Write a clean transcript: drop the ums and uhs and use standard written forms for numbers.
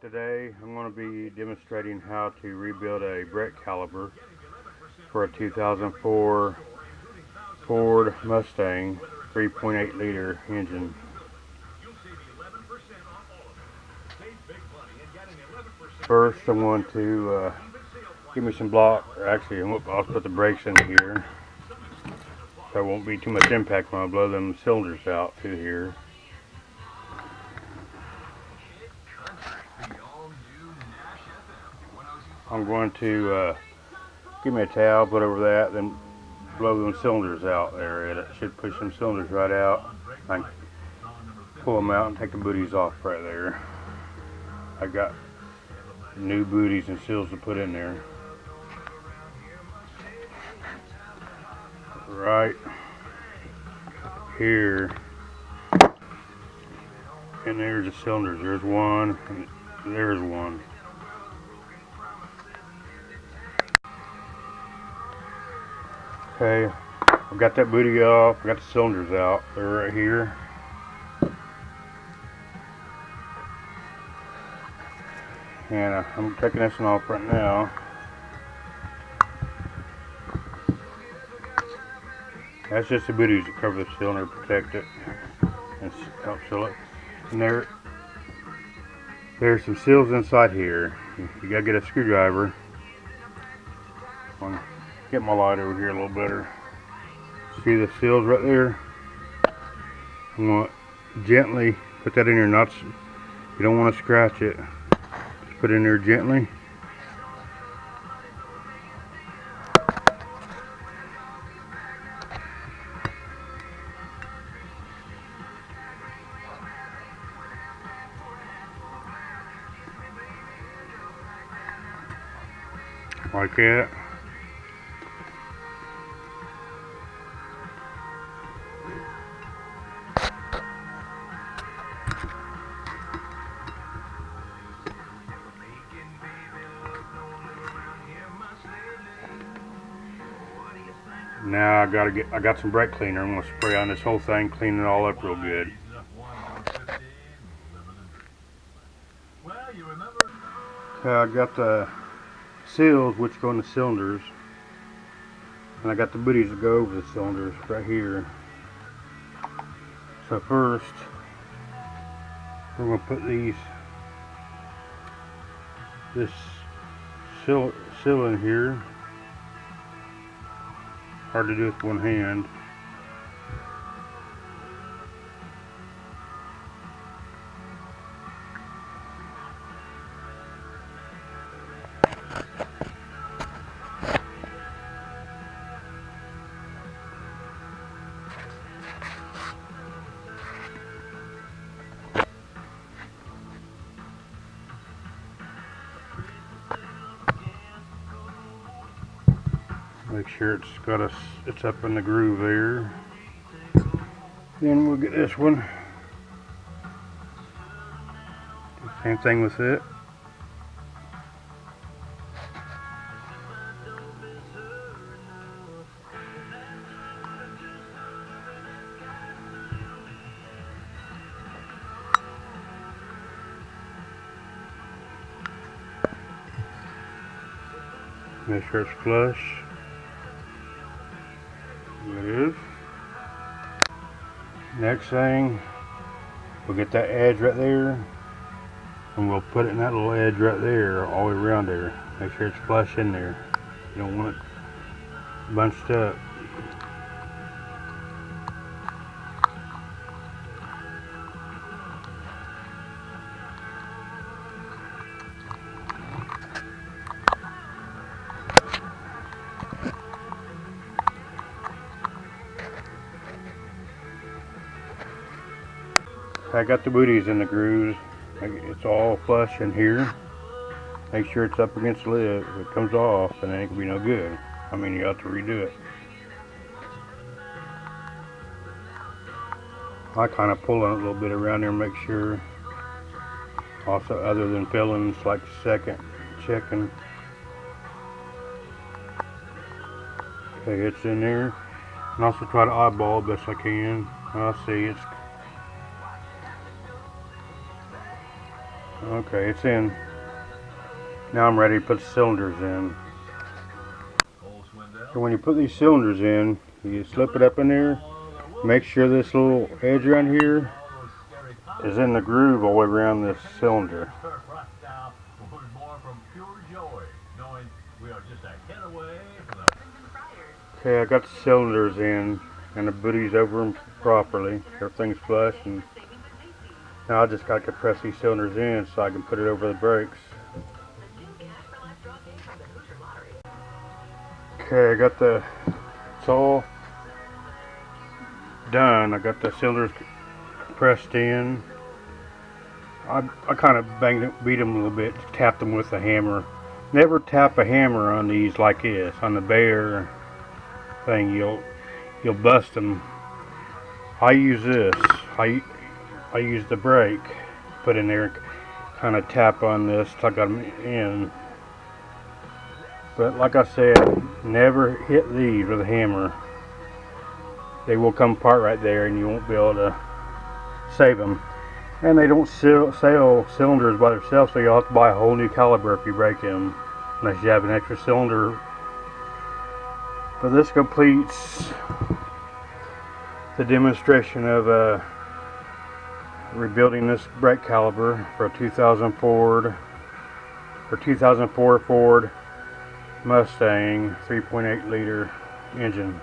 Today I'm going to be demonstrating how to rebuild a brake caliper for a 2004 Ford Mustang 3.8 liter engine. First I'm going to give me some block, or actually I'll put the brakes in here so there won't be too much impact when I blow them cylinders out through here. I'm going to give me a towel, put over that, then blow them cylinders out there. It should push them cylinders right out. I can pull them out and take the booties off right there. I got new booties and seals to put in there. Right here, and there's the cylinders. There's one, and there's one. Okay, I've got that booty off. I got the cylinders out. They're right here. And I'm taking this one off right now. That's just the booties that cover the cylinder, protect it, and help seal it. And there's some seals inside here. You gotta get a screwdriver. I'll get my light over here a little better. See the seals right there? I'm gonna gently put that in there. You don't want to scratch it. Just put it in there gently. Like that. Now I got some brake cleaner. I'm gonna spray on this whole thing, clean it all up real good. Okay, I got the seals which go in the cylinders, and I got the booties that go over the cylinders right here. So first we're gonna put this seal in here. Hard to do with one hand. Make sure it's up in the groove there. Then we'll get this one. Same thing with it. Make sure it's flush. It is. Next thing, we'll get that edge right there, and we'll put it in that little edge right there, all the way around there. Make sure it's flush in there. You don't want it bunched up. I got the booties in the grooves. It's all flush in here. Make sure it's up against the lid. If it comes off, then it ain't gonna be no good. I mean, you have to redo it. I kind of pull on it a little bit around there and make sure. Also, other than fillings, like second checking. Okay, it's in there. And also try to eyeball best I can. I see it's Okay, it's in. Now I'm ready to put the cylinders in. So when you put these cylinders in, you slip it up in there. Make sure this little edge around here is in the groove all the way around this cylinder. Okay, I got the cylinders in and the booties over them properly. Everything's flush, and now I just got to press these cylinders in so I can put it over the brakes. Okay, I got it's all done. I got the cylinders pressed in. I kind of beat them a little bit, tapped them with a hammer. Never tap a hammer on these like this. On the Bear thing, you'll bust them. I use this. I use the brake, put in there, kind of tap on this till I got them in. But like I said, never hit these with a hammer. They will come apart right there, and you won't be able to save them. And they don't sell cylinders by themselves, so you'll have to buy a whole new caliper if you break them, unless you have an extra cylinder. But this completes the demonstration of rebuilding this brake caliper for a 2004 Ford Mustang 3.8 liter engine.